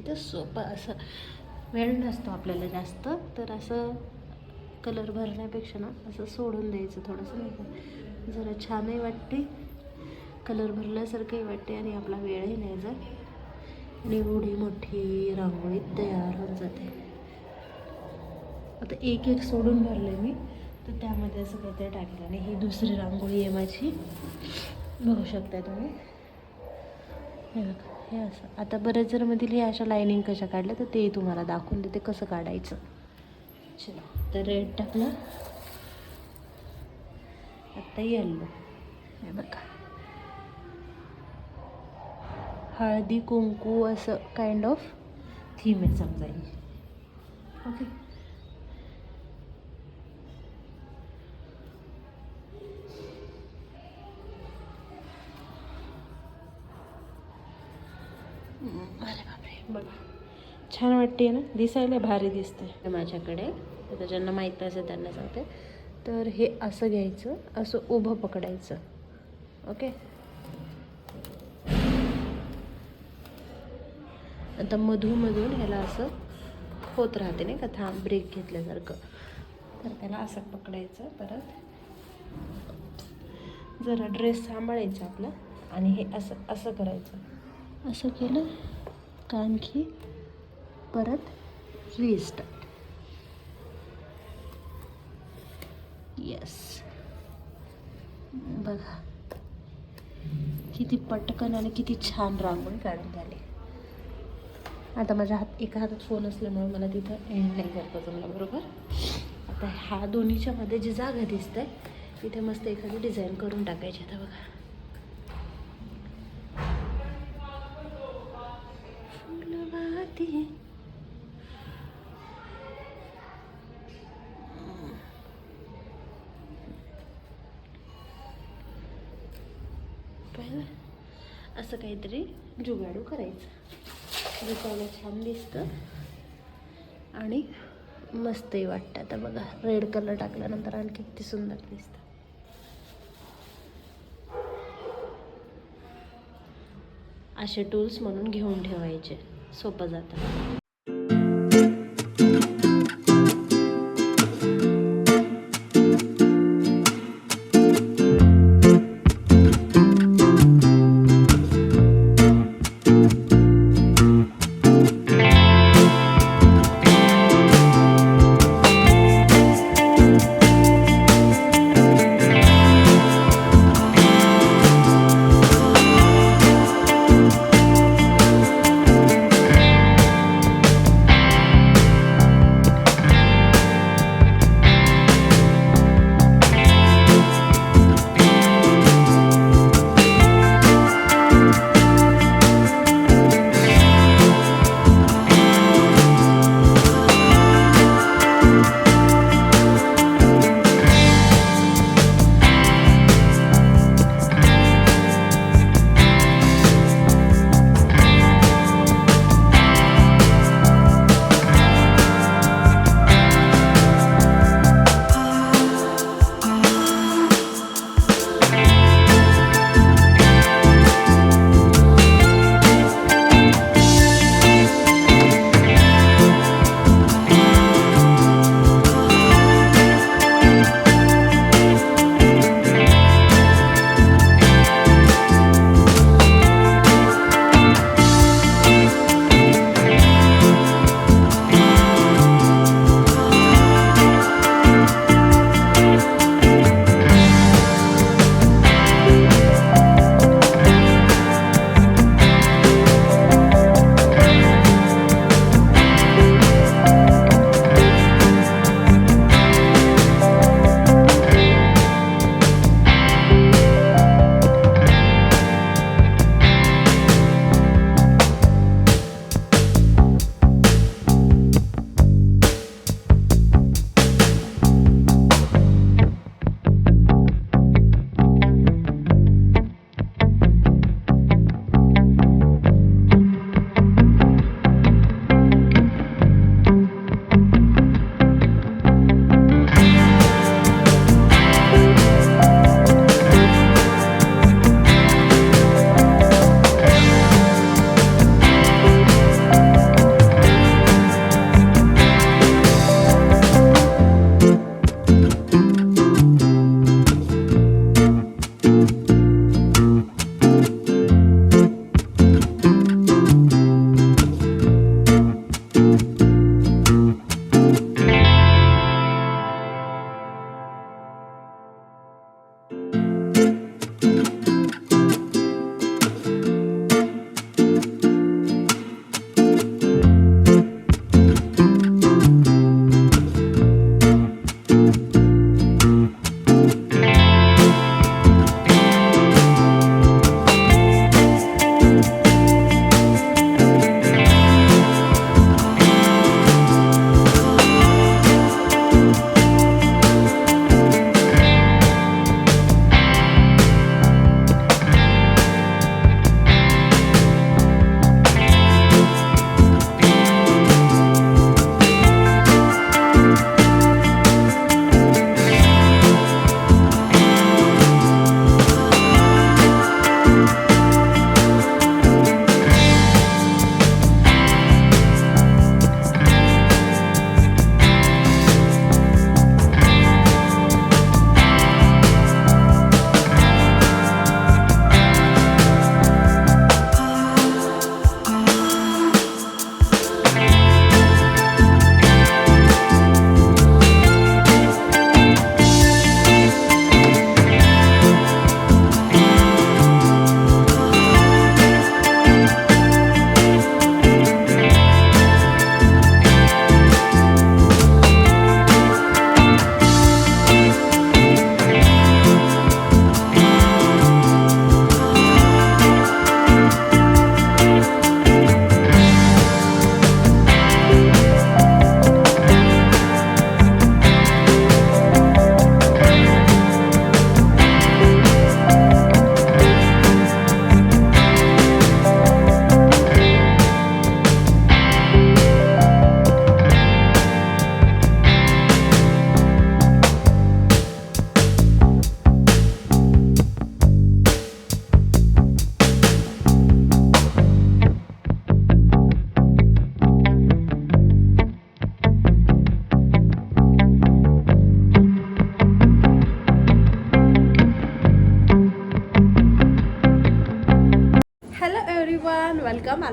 तर सोपं असं वेळ नसतो आपल्याला जास्त, तर असं कलर भरण्यापेक्षा ना असं सोडून द्यायचं थोडंसं, नाही का, जरा छानही वाटते, कलर भरल्यासारखंही वाटते आणि आपला वेळही नाही जात आणि एवढी मोठी रांगोळी तयार होऊन जाते. आता एक एक सोडून भरले मी, तर त्यामध्ये असं काहीतरी टाकलं आणि ही दुसरी रांगोळी आहे माझी, बघू शकता तुम्ही. हे बघा, हे असं. आता बरेच जर मधील हे अशा लाईनिंग कशा काढल्या तर ते तुम्हाला दाखवून देते कसं काढायचं. चला, तर रेड टाकलं, आता येल्लो. हे बघा, हळदी कुंकू असं काइंड ऑफ थीम आहे समजा ही. ओके, अरे बापरे, बघा छान वाटते ना, दिसायला भारी दिसते माझ्याकडे. आता ज्यांना माहीत असेल त्यांना सांगते. तर हे असं घ्यायचं, असं उभं पकडायचं. ओके, आता मधून ह्याला असं होत राहते नाही का, थांब ब्रेक घेतल्यासारखं. तर त्याला असं पकडायचं. परत जरा ड्रेस सांभाळायचा आपला आणि हे असं असं करायचं. असं केलं का आणखी परत रिस्टार्ट. येस, बघा किती पटकन आणि किती छान रांगोळी काढून झाली. आता माझ्या एका हातात फोन असल्यामुळे मला तिथं एंड नाही करता जमलं, बरोबर. आता ह्या दोन्हीच्या मध्ये जी जागा दिसते तिथे मस्त एखादी डिझाईन करून टाकायची. आता बघा, पहिलं असं काहीतरी जुगाडू करायचं, दिसायला छान दिसतं आणि मस्तही वाटतं. आता बघा, रेड कलर टाकल्यानंतर आणखी किती सुंदर दिसतं. असे टूल्स म्हणून घेऊन ठेवायचे, सोपं जातं.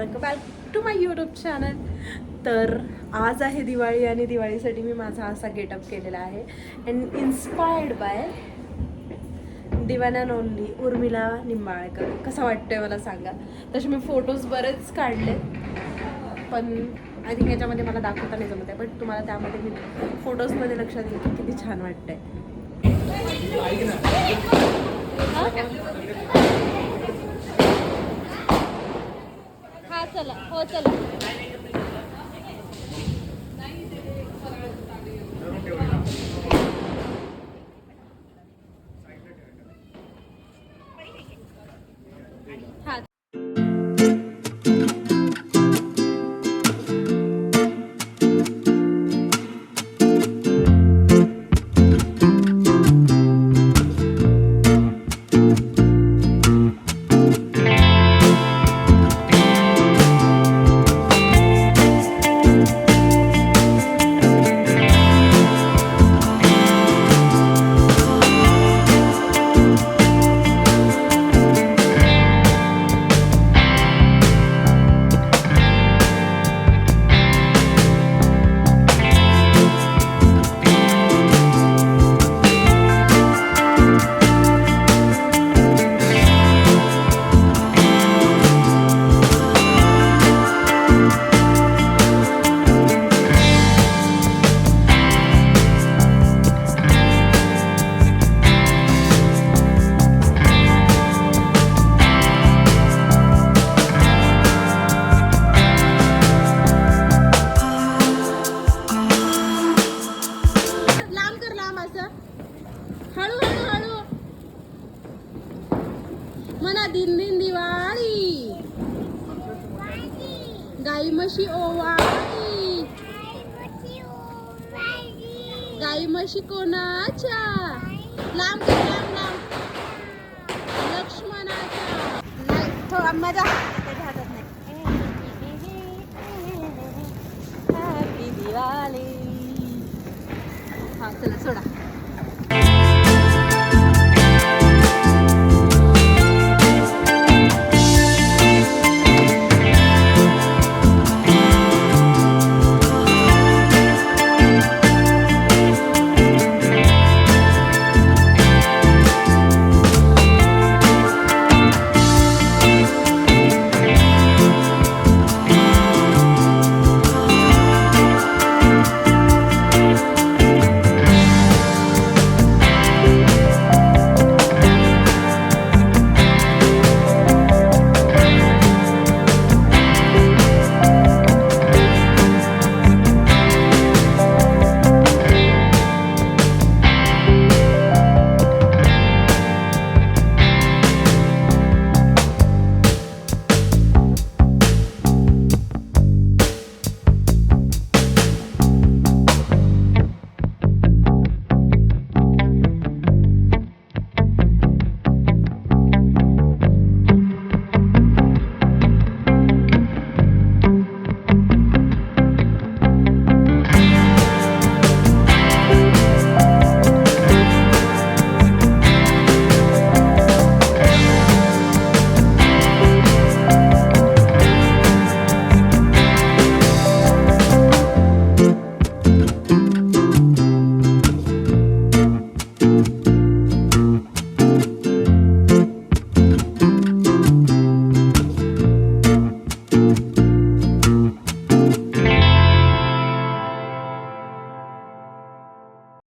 Welcome back to my YouTube channel. तर आज आहे दिवाळी आणि दिवाळीसाठी मी माझा असा गेटअप केलेला आहे and inspired bye Devon and only Urmila Nimbalkar. कसं वाटतंय मला सांगा. तसे मी फोटोज बरेच काढले पण आय थिंक याच्यामध्ये मला दाखवता नाही जमत आहे, बट तुम्हाला त्यामध्ये मी फोटोजमध्ये लक्षात येईल की किती छान वाटतंय. हा चला, हो चला. हा म्हणा दिन दिन दिवाळी, गाई म्हशी ओवाळी, गाई म्हशी कोणाच्या, लांब लांब लांब लक्ष्मणाच्या. नाही माझ्या त्याच्या हातात नाही. हॅपी दिवाळी. हा चला सोडा.